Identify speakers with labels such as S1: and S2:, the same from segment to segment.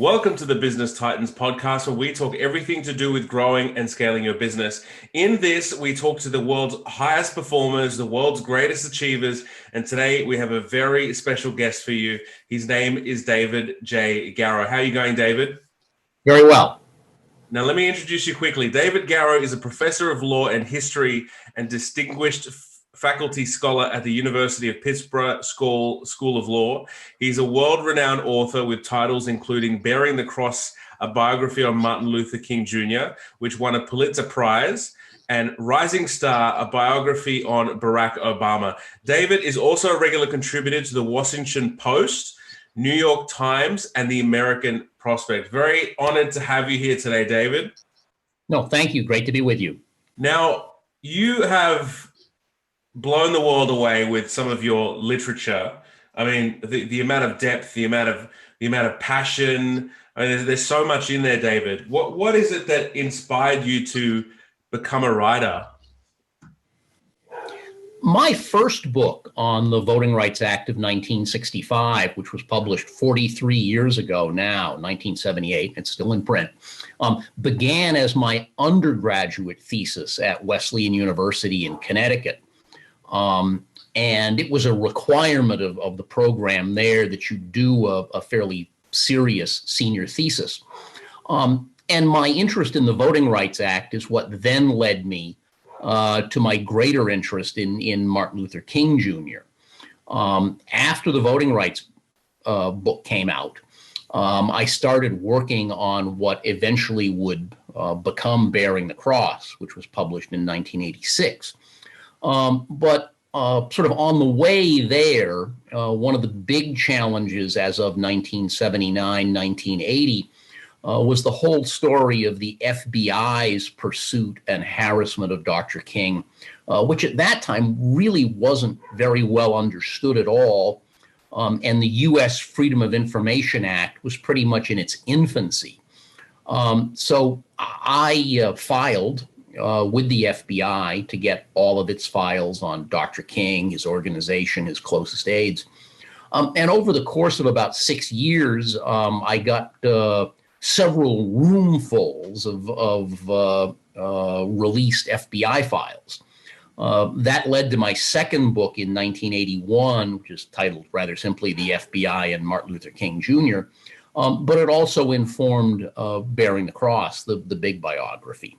S1: Welcome to the Business Titans podcast, where we talk everything to do with growing and scaling your business. In this, we talk to the world's highest performers, the world's greatest achievers, and today we have a very special guest for you. His name is David J. Garrow. How are you going, David?
S2: Very well.
S1: Now, let me introduce you quickly. David Garrow is a professor of law and history and distinguished faculty scholar at the University of Pittsburgh School of Law. He's a world-renowned author with titles including Bearing the Cross, a biography on Martin Luther King Jr., which won a Pulitzer Prize, and Rising Star, a biography on Barack Obama. David is also a regular contributor to the Washington Post, New York Times, and the American Prospect. Very honored to have you here today, David.
S2: No, thank you. Great to be with you.
S1: Now, you have blown the world away with some of your literature. I mean, the amount of depth, the amount of passion. I mean, there's so much in there, David. What is it that inspired you to become a writer?
S2: My first book on the Voting Rights Act of 1965, which was published 43 years ago now, 1978, it's still in print, began as my undergraduate thesis at Wesleyan University in Connecticut. And it was a requirement of the program there that you do a fairly serious senior thesis. And my interest in the Voting Rights Act is what then led me to my greater interest in Martin Luther King Jr. After the Voting Rights book came out, I started working on what eventually would become Bearing the Cross, which was published in 1986. But sort of on the way there, one of the big challenges as of 1979, 1980, was the whole story of the FBI's pursuit and harassment of Dr. King, which at that time really wasn't very well understood at all. And the U.S. Freedom of Information Act was pretty much in its infancy. So I filed with the FBI to get all of its files on Dr. King, his organization, his closest aides. And over the course of about 6 years, I got several roomfuls of released FBI files. That led to my second book in 1981, which is titled rather simply The FBI and Martin Luther King Jr., but it also informed Bearing the Cross, the big biography.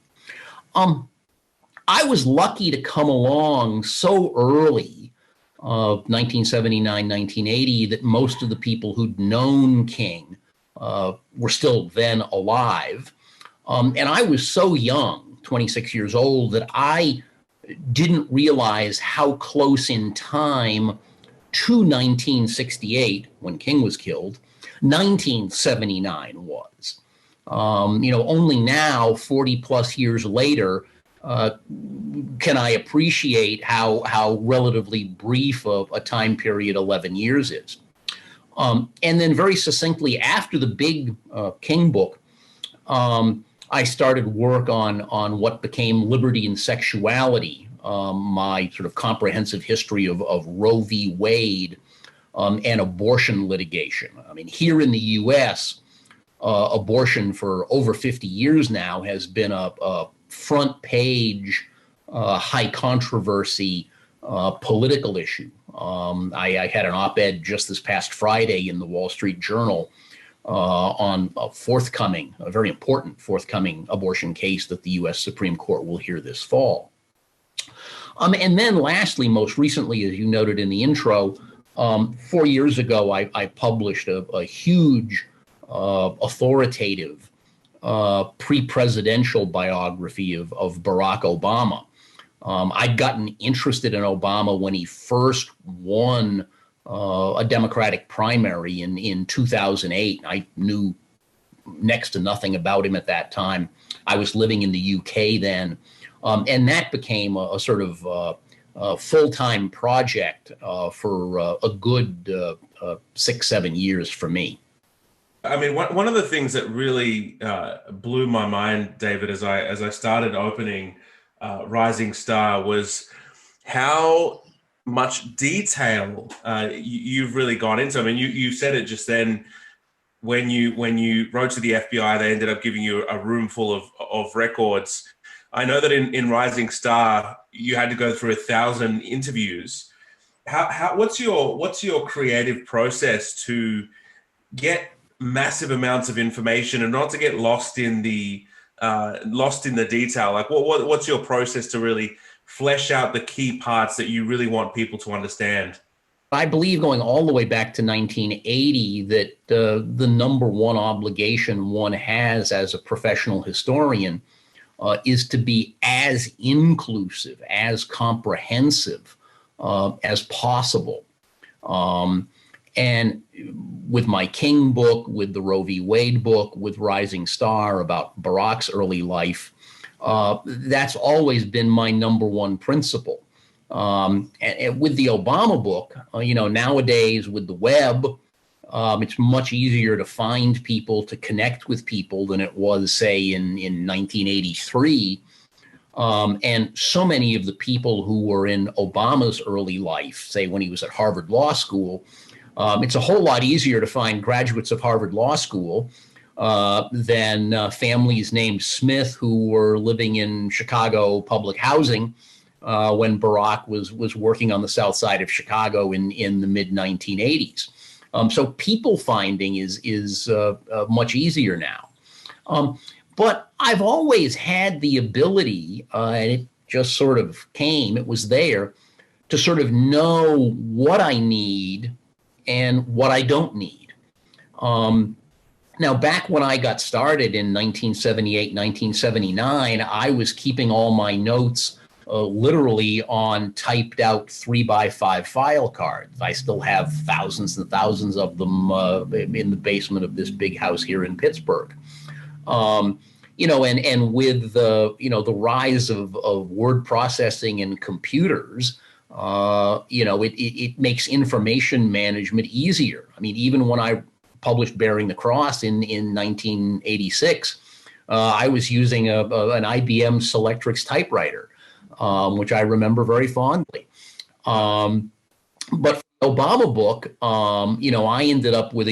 S2: I was lucky to come along so early, 1979, 1980, that most of the people who'd known King were still then alive. And I was so young, 26 years old, that I didn't realize how close in time to 1968, when King was killed, 1979 was. Only now, 40 plus years later, can I appreciate how relatively brief of a time period 11 years is. And then very succinctly, after the big King book, I started work on what became Liberty and Sexuality, my sort of comprehensive history of Roe v. Wade and abortion litigation. I mean, here in the U.S., abortion for over 50 years now has been a front page, high controversy political issue. I had an op-ed just this past Friday in the Wall Street Journal on a very important forthcoming abortion case that the U.S. Supreme Court will hear this fall. And then lastly, most recently, as you noted in the intro, 4 years ago, I published a huge authoritative pre-presidential biography of Barack Obama. I'd gotten interested in Obama when he first won a Democratic primary in 2008. I knew next to nothing about him at that time. I was living in the UK then, and that became a sort of full-time project for a good 6-7 years for me.
S1: I mean, one of the things that really blew my mind, David, as I started opening Rising Star was how much detail you've really gone into. I mean, you said it just then. when you wrote to the FBI, they ended up giving you a room full of records. I know that in Rising Star, you had to go through 1,000 interviews. What's your creative process to get massive amounts of information and not to get lost in the detail? Like, what's your process to really flesh out the key parts that you really want people to understand?
S2: I believe going all the way back to 1980 that the number one obligation one has as a professional historian is to be as inclusive, as comprehensive as possible. And with my King book, with the Roe v. Wade book, with Rising Star about Barack's early life, that's always been my number one principle. And with the Obama book, nowadays with the web, it's much easier to find people, to connect with people than it was, say, in 1983. And so many of the people who were in Obama's early life, say when he was at Harvard Law School, it's a whole lot easier to find graduates of Harvard Law School than families named Smith who were living in Chicago public housing when Barack was working on the south side of Chicago in the mid 1980s. So people finding is much easier now. But I've always had the ability, and it just sort of came, it was there, to sort of know what I need and what I don't need. Now, back when I got started in 1978, 1979, I was keeping all my notes literally on typed out 3x5 file cards. I still have thousands and thousands of them in the basement of this big house here in Pittsburgh. And with the rise of word processing and computers, it makes information management easier. I mean, even when I published Bearing the Cross in 1986, I was using an IBM Selectrix typewriter, which I remember very fondly. But for the Obama book, I ended up with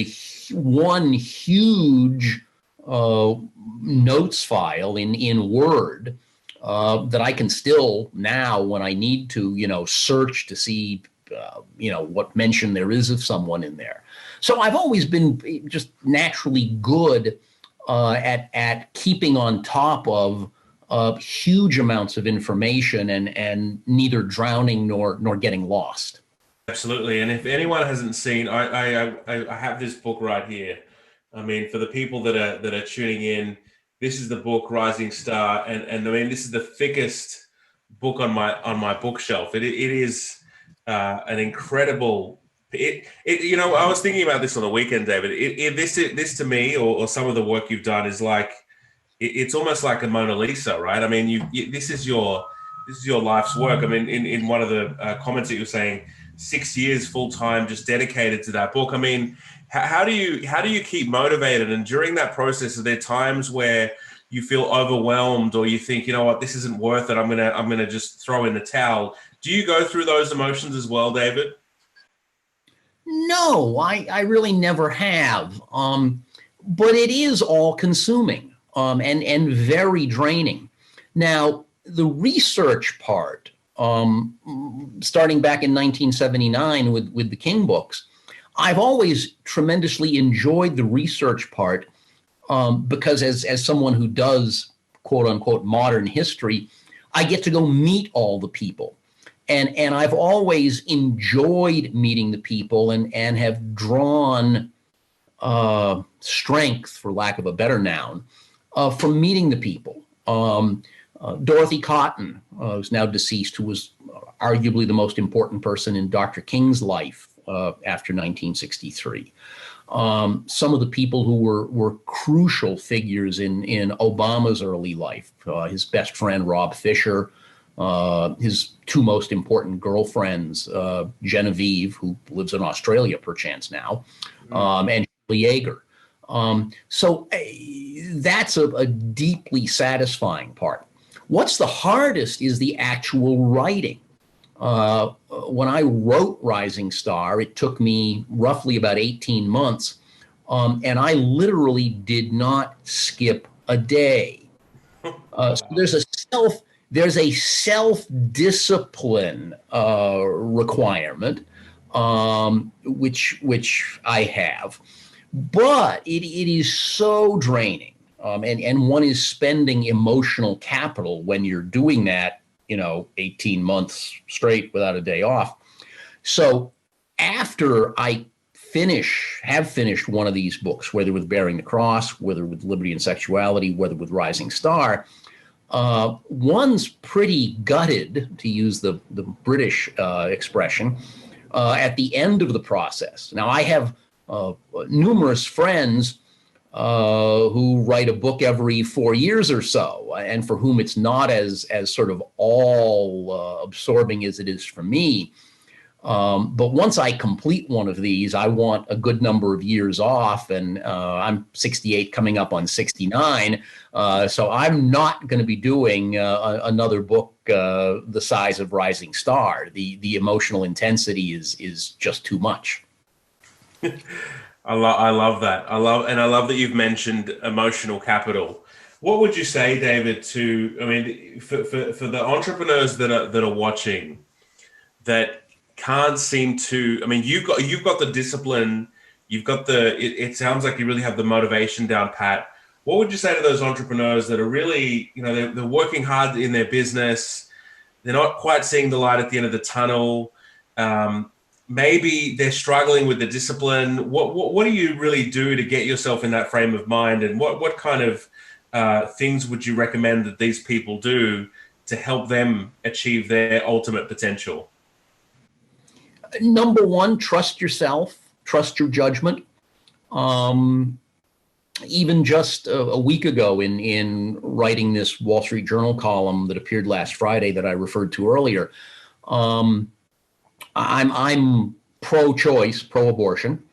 S2: one huge notes file in Word that I can still now, when I need to, search to see, what mention there is of someone in there. So I've always been just naturally good at keeping on top of huge amounts of information and neither drowning nor getting lost.
S1: Absolutely. And if anyone hasn't seen, I have this book right here. I mean, for the people that are tuning in, this is the book Rising Star, and I mean, this is the thickest book on my bookshelf. It is an incredible. I was thinking about this on the weekend, David. This to me, or some of the work you've done, is like it's almost like a Mona Lisa, right? I mean, this is your life's work. I mean, in one of the comments that you were saying, 6 years full time just dedicated to that book. I mean, how do you keep motivated? And during that process, are there times where you feel overwhelmed, or you think, you know what, this isn't worth it, I'm gonna just throw in the towel? Do you go through those emotions as well, David?
S2: No, I really never have. But it is all consuming and very draining. Now, the research part, starting back in 1979 with the King books, I've always tremendously enjoyed the research part because as someone who does, quote unquote, modern history, I get to go meet all the people. And I've always enjoyed meeting the people and have drawn strength, for lack of a better noun, from meeting the people. Dorothy Cotton, who's now deceased, who was arguably the most important person in Dr. King's life after 1963. Some of the people who were crucial figures in Obama's early life, his best friend, Rob Fisher, his two most important girlfriends, Genevieve, who lives in Australia perchance now, and Shirley Yeager. So that's a deeply satisfying part. What's the hardest is the actual writing. When I wrote Rising Star, it took me roughly about 18 months And I literally did not skip a day. So there's a self discipline requirement, which I have, but it is so draining, and one is spending emotional capital when you're doing that, 18 months straight without a day off. So after I have finished one of these books, whether with Bearing the Cross, whether with Liberty and Sexuality, whether with Rising Star, one's pretty gutted, to use the British expression, at the end of the process. Now, I have numerous friends who write a book every 4 years or so, and for whom it's not as sort of all absorbing as it is for me. But once I complete one of these, I want a good number of years off, and I'm 68 coming up on 69. So I'm not going to be doing another book the size of Rising Star. The emotional intensity is just too much.
S1: I love that. I love that you've mentioned emotional capital. What would you say, David, for the entrepreneurs that are watching that can't seem to, you've got the discipline, it sounds like you really have the motivation down pat. What would you say to those entrepreneurs that are really, they're working hard in their business, they're not quite seeing the light at the end of the tunnel, maybe they're struggling with the discipline? What do you really do to get yourself in that frame of mind, and what kind of things would you recommend that these people do to help them achieve their ultimate potential?
S2: Number one, trust yourself, trust your judgment. Even just a week ago in writing this Wall Street Journal column that appeared last Friday that I referred to earlier, I'm pro-choice, pro-abortion,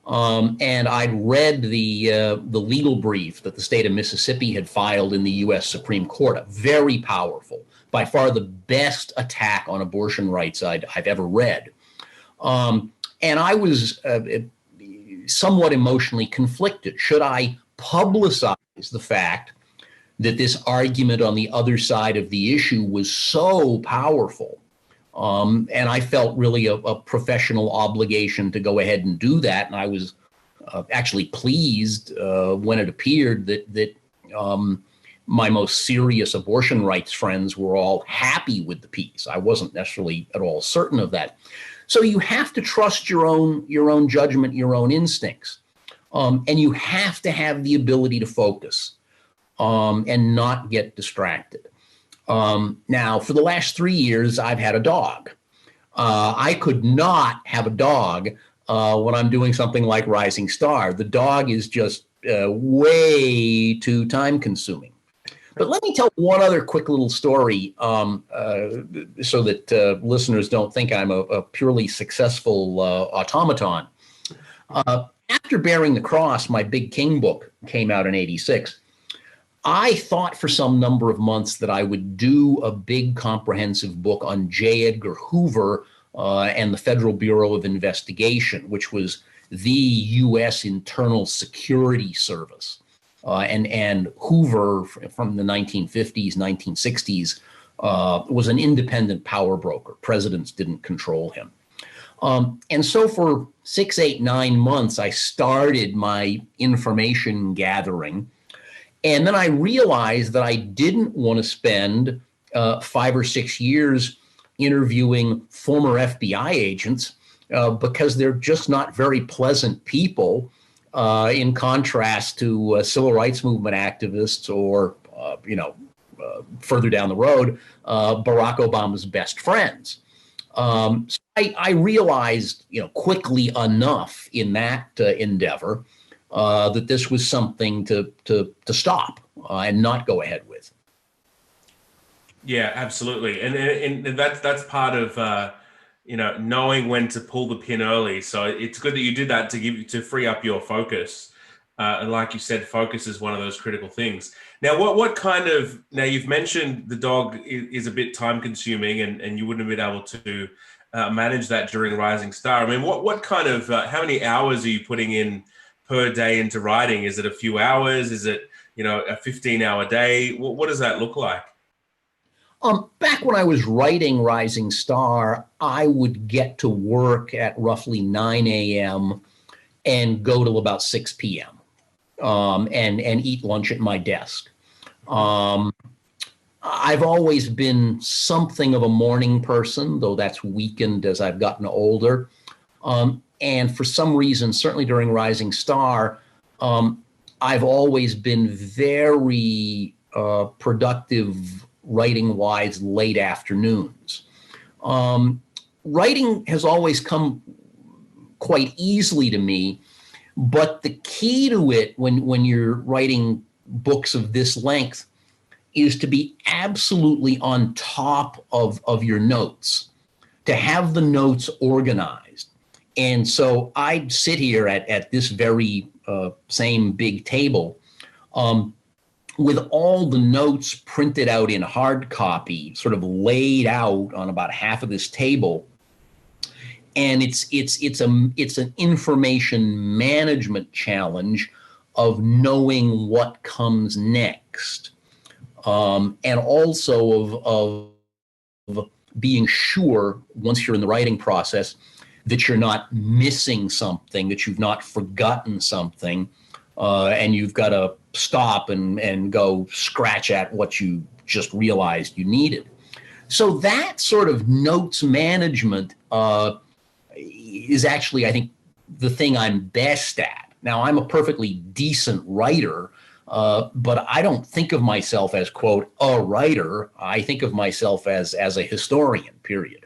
S2: and I'd read the legal brief that the state of Mississippi had filed in the U.S. Supreme Court. Very powerful, by far the best attack on abortion rights I've ever read. And I was somewhat emotionally conflicted. Should I publicize the fact that this argument on the other side of the issue was so powerful? And I felt really a professional obligation to go ahead and do that. And I was actually pleased when it appeared that my most serious abortion rights friends were all happy with the piece. I wasn't necessarily at all certain of that. So you have to trust your own judgment, your own instincts, and you have to have the ability to focus and not get distracted. Now, for the last 3 years, I've had a dog. I could not have a dog when I'm doing something like Rising Star. The dog is just way too time consuming. But let me tell one other quick little story so that listeners don't think I'm a purely successful automaton. After Bearing the Cross, my Big King book came out in '86. I thought for some number of months that I would do a big comprehensive book on J. Edgar Hoover and the Federal Bureau of Investigation, which was the U.S. Internal Security Service. And Hoover from the 1950s, 1960s was an independent power broker. Presidents didn't control him. And so for 6, 8, 9 months, I started my information gathering. And then I realized that I didn't want to spend 5 or 6 years interviewing former FBI agents because they're just not very pleasant people. In contrast to civil rights movement activists or, further down the road, Barack Obama's best friends. So I realized, quickly enough in that endeavor that this was something to stop and not go ahead with.
S1: Yeah, absolutely, and that's part of knowing when to pull the pin early. So it's good that you did that to free up your focus. And like you said, focus is one of those critical things. Now, now you've mentioned the dog is a bit time consuming and you wouldn't have been able to manage that during Rising Star. I mean, what kind of, how many hours are you putting in per day into writing? Is it a few hours? Is it, a 15-hour day? What does that look like?
S2: Back when I was writing Rising Star, I would get to work at roughly 9 a.m. and go till about 6 p.m. And eat lunch at my desk. I've always been something of a morning person, though that's weakened as I've gotten older. And for some reason, certainly during Rising Star, I've always been very productive writing-wise late afternoons. Writing has always come quite easily to me, but the key to it when you're writing books of this length is to be absolutely on top of your notes, to have the notes organized. And so I'd sit here at this very same big table with all the notes printed out in hard copy, sort of laid out on about half of this table. And it's an information management challenge of knowing what comes next. And also of being sure, once you're in the writing process, that you're not missing something, that you've not forgotten something, and you've got to stop and go scratch at what you just realized you needed. So that sort of notes management is actually, I think, the thing I'm best at. Now, I'm a perfectly decent writer, but I don't think of myself as, quote, a writer. I think of myself as a historian, period.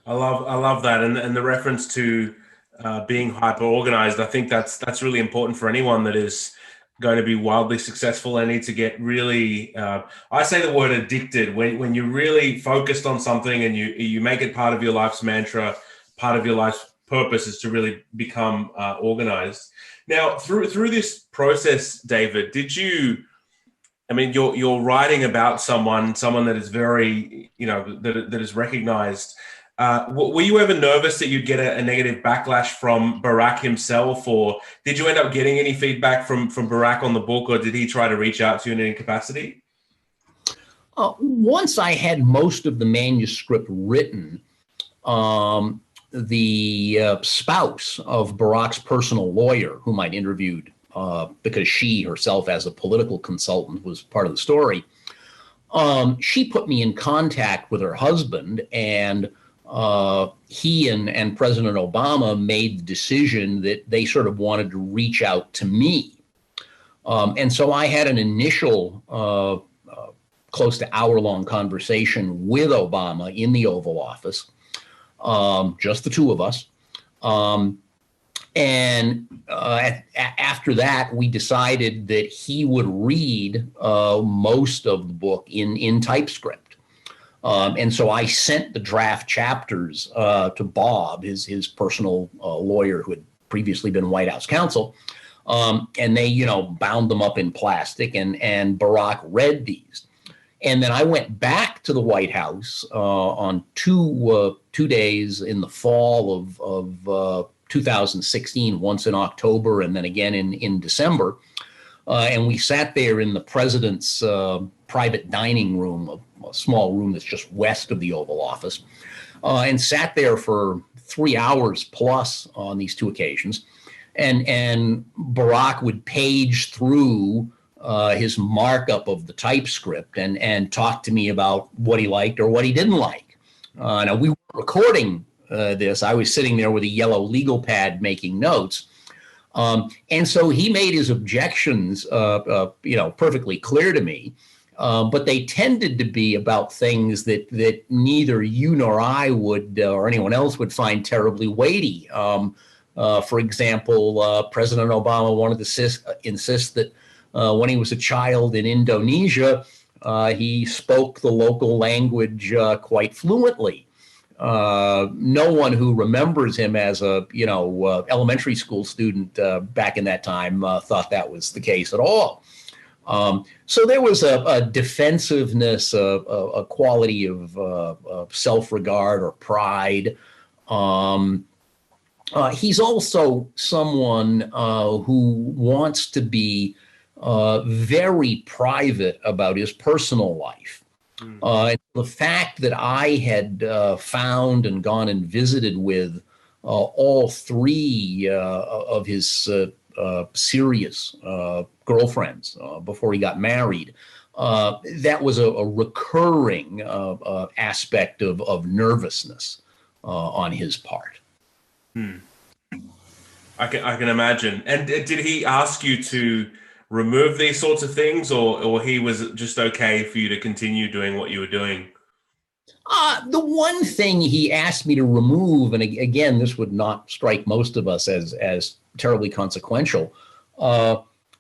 S1: I love that. And the reference to being hyper organized, I think that's really important for anyone that is going to be wildly successful and need to get really, I say the word addicted, when you're really focused on something and you make it part of your life's mantra, part of your life's purpose is to really become organized. Now, through this process, David, you're writing about someone that is very, that is recognized. Were you ever nervous that you'd get a negative backlash from Barack himself, or did you end up getting any feedback from Barack on the book, or did he try to reach out to you in any capacity?
S2: Once I had most of the manuscript written, the spouse of Barack's personal lawyer, whom I'd interviewed because she herself, as a political consultant, was part of the story, she put me in contact with her husband, and he and President Obama made the decision that they sort of wanted to reach out to me. And so I had an initial close to hour-long conversation with Obama in the Oval Office, just the two of us. After that, we decided that he would read most of the book in typescript. And so I sent the draft chapters to Bob, his personal lawyer who had previously been White House counsel, and they, bound them up in plastic, and Barack read these. And then I went back to the White House on two days in the fall of 2016, once in October and then again in December. And we sat there in the president's private dining room, a small room that's just west of the Oval Office, and sat there for 3 hours plus on these two occasions. And Barack would page through his markup of the typescript and talk to me about what he liked or what he didn't like. Now, we weren't recording this. I was sitting there with a yellow legal pad making notes. And so he made his objections, perfectly clear to me. But they tended to be about things that neither you nor I would or anyone else would find terribly weighty. For example, President Obama wanted to insist that when he was a child in Indonesia, he spoke the local language quite fluently. No one who remembers him as a elementary school student back in that time thought that was the case at all. So there was a defensiveness, a quality of self-regard or pride. He's also someone who wants to be very private about his personal life. The fact that I had found and gone and visited with all three of his serious girlfriends before he got married, that was a recurring aspect of nervousness on his part.
S1: I can imagine. And did he ask you to remove these sorts of things, or he was just okay for you to continue doing what you were doing?
S2: The one thing he asked me to remove, and again, this would not strike most of us as terribly consequential,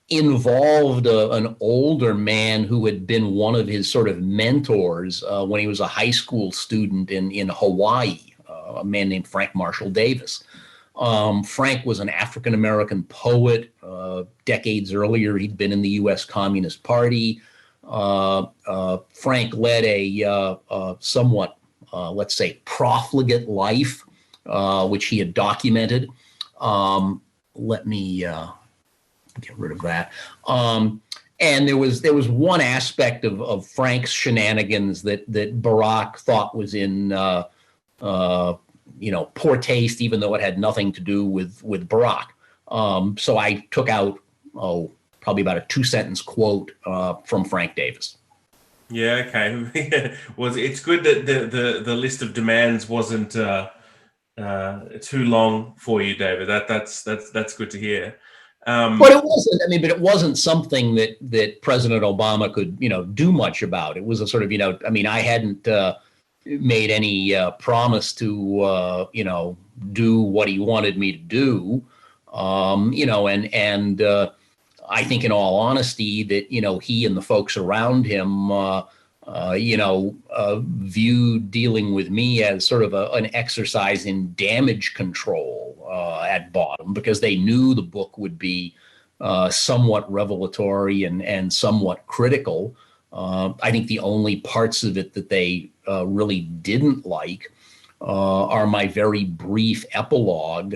S2: involved an older man who had been one of his sort of mentors when he was a high school student in Hawaii, a man named Frank Marshall Davis. Frank was an African-American poet. Decades earlier, he'd been in the U.S. Communist Party. Frank led a somewhat, let's say, profligate life, which he had documented. Let me get rid of that. And there was one aspect of Frank's shenanigans that Barack thought was in poor taste, even though it had nothing to do with Barack. So I took out probably about a 2-sentence quote from Frank Davis.
S1: Yeah, okay. It's good that the list of demands wasn't too long for you, David. That's good to hear.
S2: But it wasn't. I mean, but it wasn't something that President Obama could do much about. It was a sort of I mean, I hadn't made any promise to do what he wanted me to do. And I think, in all honesty, that he and the folks around him viewed dealing with me as sort of an exercise in damage control at bottom, because they knew the book would be somewhat revelatory and somewhat critical. I think the only parts of it that they really didn't like are my very brief epilogue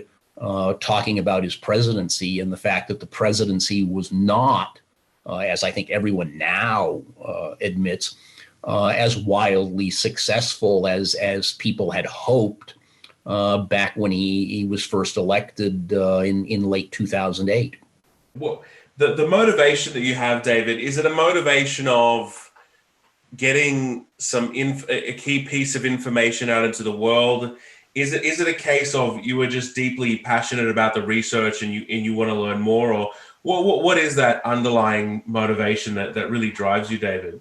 S2: talking about his presidency and the fact that the presidency was not, as I think everyone now admits, as wildly successful as people had hoped back when he was first elected in late 2008.
S1: Well, the motivation that you have, David, is it a motivation of getting a key piece of information out into the world? Is it a case of you were just deeply passionate about the research and you want to learn more, or what is that underlying motivation that really drives you, David?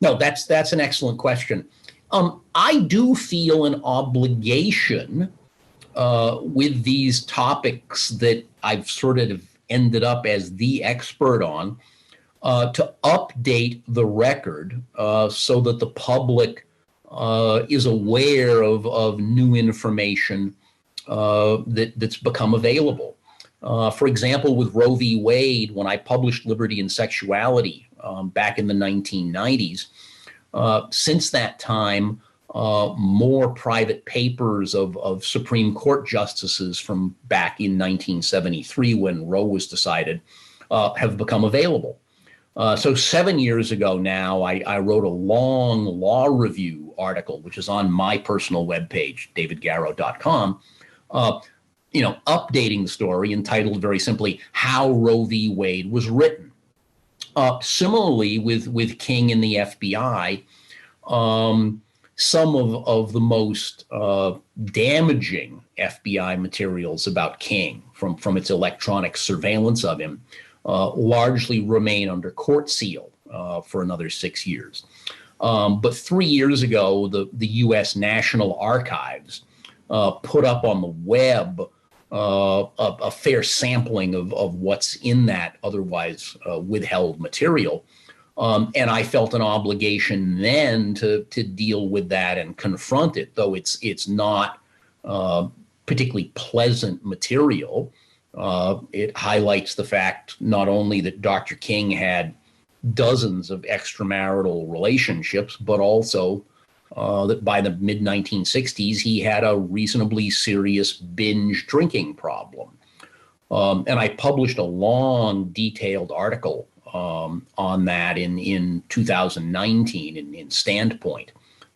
S2: No, that's an excellent question. I do feel an obligation with these topics that I've sort of ended up as the expert on to update the record so that the public is aware of new information that's become available. For example, with Roe v. Wade, when I published Liberty and Sexuality back in the 1990s, since that time, more private papers of Supreme Court justices from back in 1973, when Roe was decided, have become available. So 7 years ago now, I wrote a long law review article, which is on my personal webpage, davidgarrow.com, updating the story, entitled very simply, How Roe v. Wade Was Written. Similarly, with King and the FBI, some of the most damaging FBI materials about King from its electronic surveillance of him largely remain under court seal for another 6 years. But 3 years ago, the U.S. National Archives put up on the web a fair sampling of what's in that otherwise withheld material. And I felt an obligation then to deal with that and confront it, though it's not particularly pleasant material. It highlights the fact not only that Dr. King had dozens of extramarital relationships, but also that by the mid 1960s, he had a reasonably serious binge drinking problem. And I published a long, detailed article on that in 2019 in Standpoint,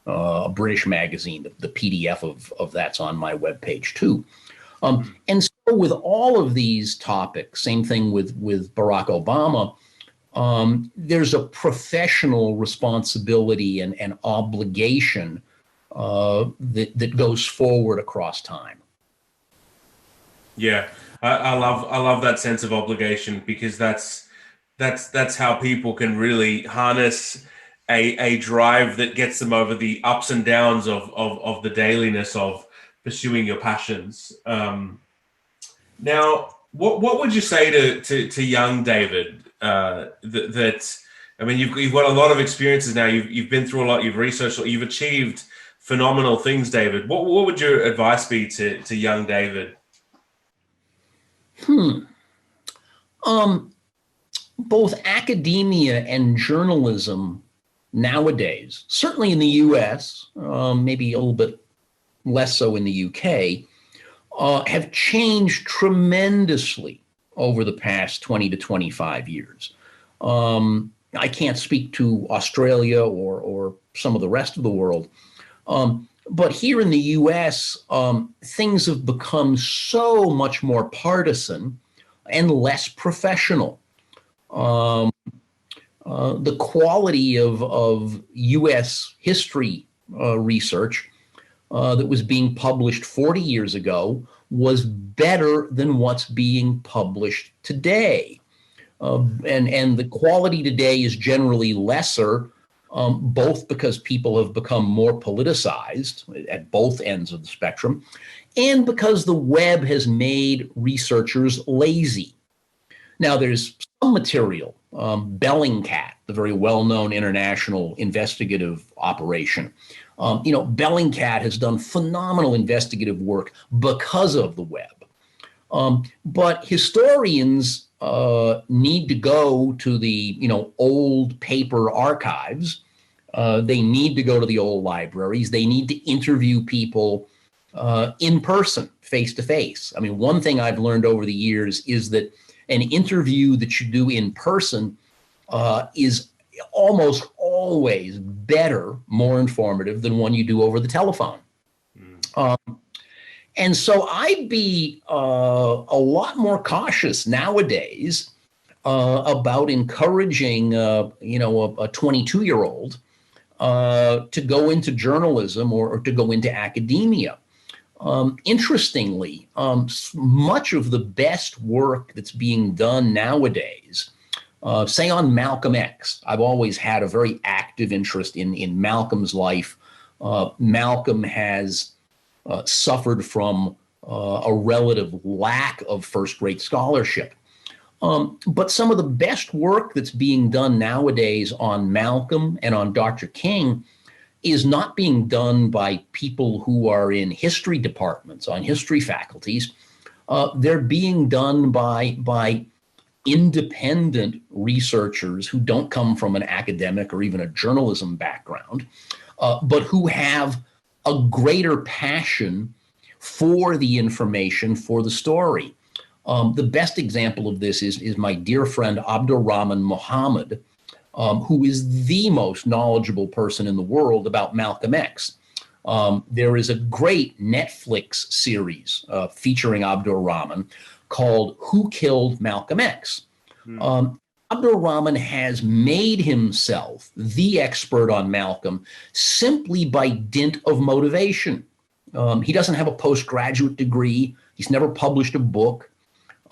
S2: a British magazine. The PDF of that's on my webpage too. And so with all of these topics, same thing with Barack Obama, there's a professional responsibility and obligation that goes forward across time.
S1: Yeah, I love that sense of obligation, because that's how people can really harness a drive that gets them over the ups and downs of the dailiness of pursuing your passions. Now, what would you say to young David? That I mean, you've got a lot of experiences now. You've been through a lot. You've researched. You've achieved phenomenal things, David. What would your advice be to young David?
S2: Both academia and journalism nowadays, certainly in the US, maybe a little bit less so in the UK, have changed tremendously over the past 20 to 25 years. I can't speak to Australia or some of the rest of the world, but here in the US, things have become so much more partisan and less professional. The quality of US history research that was being published 40 years ago was better than what's being published today. And the quality today is generally lesser, both because people have become more politicized at both ends of the spectrum, and because the web has made researchers lazy. Now, there's some material, Bellingcat, the very well-known international investigative operation. Bellingcat has done phenomenal investigative work because of the web. But historians need to go to the old paper archives. They need to go to the old libraries. They need to interview people in person, face to face. I mean, one thing I've learned over the years is that an interview that you do in person is almost always better, more informative than one you do over the telephone. And so I'd be a lot more cautious nowadays about encouraging, a 22-year-old to go into journalism or to go into academia. Interestingly, much of the best work that's being done nowadays, say on Malcolm X, I've always had a very active interest in Malcolm's life. Malcolm has suffered from a relative lack of first-rate scholarship. But some of the best work that's being done nowadays on Malcolm and on Dr. King is not being done by people who are in history departments, on history faculties. They're being done by independent researchers who don't come from an academic or even a journalism background, but who have a greater passion for the information, for the story. The best example of this is my dear friend Abdurrahman Muhammad, who is the most knowledgeable person in the world about Malcolm X. There is a great Netflix series featuring Abdurrahman called Who Killed Malcolm X? Abdurrahman has made himself the expert on Malcolm simply by dint of motivation. He doesn't have a postgraduate degree. He's never published a book.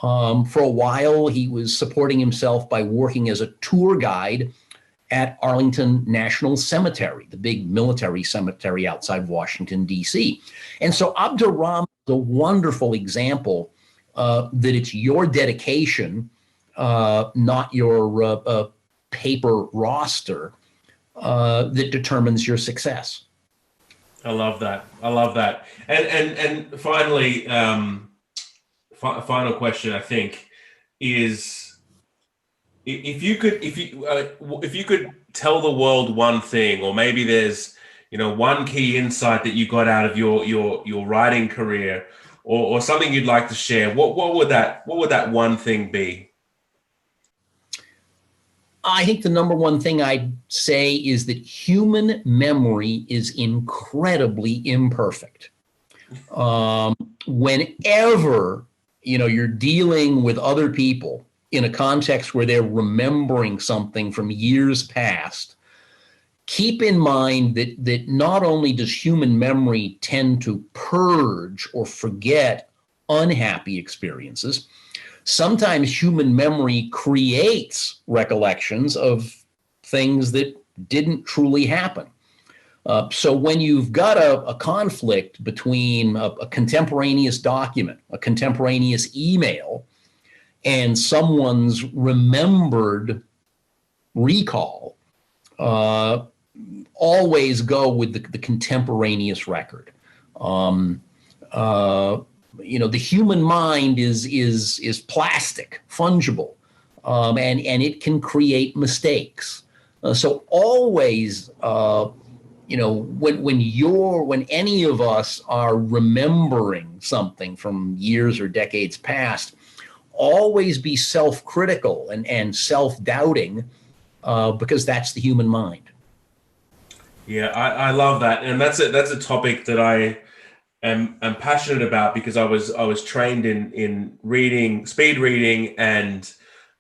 S2: For a while, he was supporting himself by working as a tour guide at Arlington National Cemetery, the big military cemetery outside Washington, D.C. And so Abdurrahman is a wonderful example that it's your dedication, not your paper roster, that determines your success.
S1: I love that. And finally, final question, I think, is if you could tell the world one thing, or maybe there's one key insight that you got out of your writing career, or something you'd like to share, what would that one thing be?
S2: I think the number one thing I'd say is that human memory is incredibly imperfect. Whenever you're dealing with other people in a context where they're remembering something from years past, keep in mind that not only does human memory tend to purge or forget unhappy experiences, sometimes human memory creates recollections of things that didn't truly happen. So when you've got a conflict between a contemporaneous document, a contemporaneous email, and someone's remembered recall, always go with the contemporaneous record. The human mind is plastic, fungible, and it can create mistakes. So always, when any of us are remembering something from years or decades past, always be self-critical and self-doubting, because that's the human mind.
S1: Yeah, I love that, and that's a topic that I am passionate about, because I was trained in speed reading and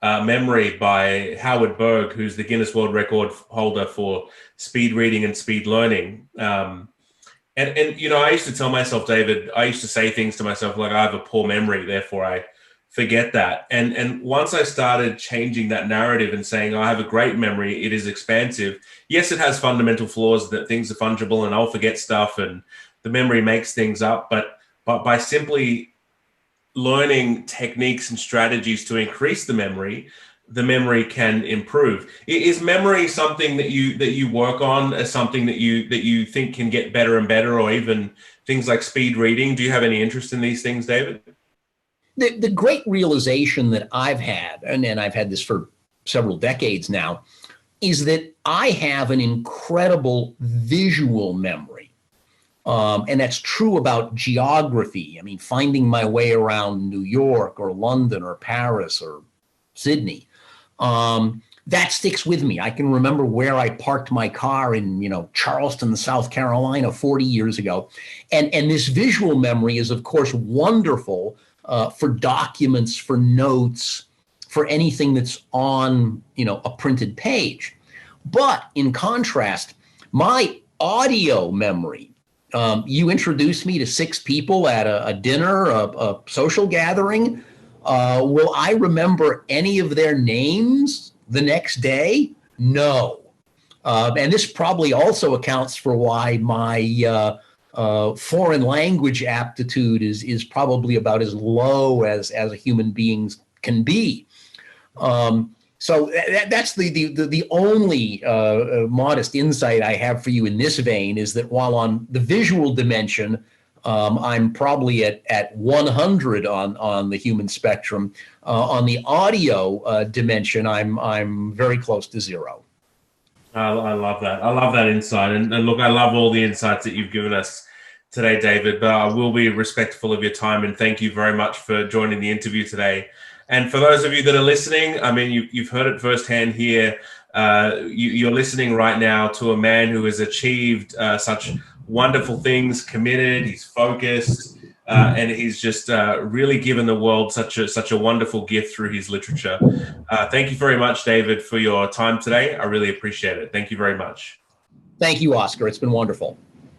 S1: memory by Howard Berg, who's the Guinness World Record holder for speed reading and speed learning. And I used to tell myself, David, I used to say things to myself like, I have a poor memory, therefore I forget that. And once I started changing that narrative and saying, I have a great memory, it is expansive. Yes, it has fundamental flaws, that things are fungible and I'll forget stuff and the memory makes things up. But by simply learning techniques and strategies to increase the memory can improve. Is memory something that you work on, as something that you think can get better and better, or even things like speed reading? Do you have any interest in these things, David?
S2: The great realization that I've had, and I've had this for several decades now, is that I have an incredible visual memory. And that's true about geography. I mean, finding my way around New York or London or Paris or Sydney, that sticks with me. I can remember where I parked my car in, Charleston, South Carolina 40 years ago. And this visual memory is, of course, wonderful for documents, for notes, for anything that's on, a printed page. But in contrast, my audio memory, you introduced me to 6 people at a dinner, a social gathering. Will I remember any of their names the next day? No. And this probably also accounts for why my foreign language aptitude is probably about as low as a human being can be. So that's the only modest insight I have for you in this vein, is that while on the visual dimension, I'm probably at 100 on the human spectrum. On the audio dimension, I'm very close to 0.
S1: I love that. I love that insight. And look, I love all the insights that you've given us today, David, but I will be respectful of your time, and thank you very much for joining the interview today. And for those of you that are listening, I mean, you've heard it firsthand here. You're listening right now to a man who has achieved such wonderful things, committed, he's focused, and he's just really given the world such a wonderful gift through his literature. Thank you very much, David, for your time today. I really appreciate it. Thank you very much.
S2: Thank you, Oscar. It's been wonderful.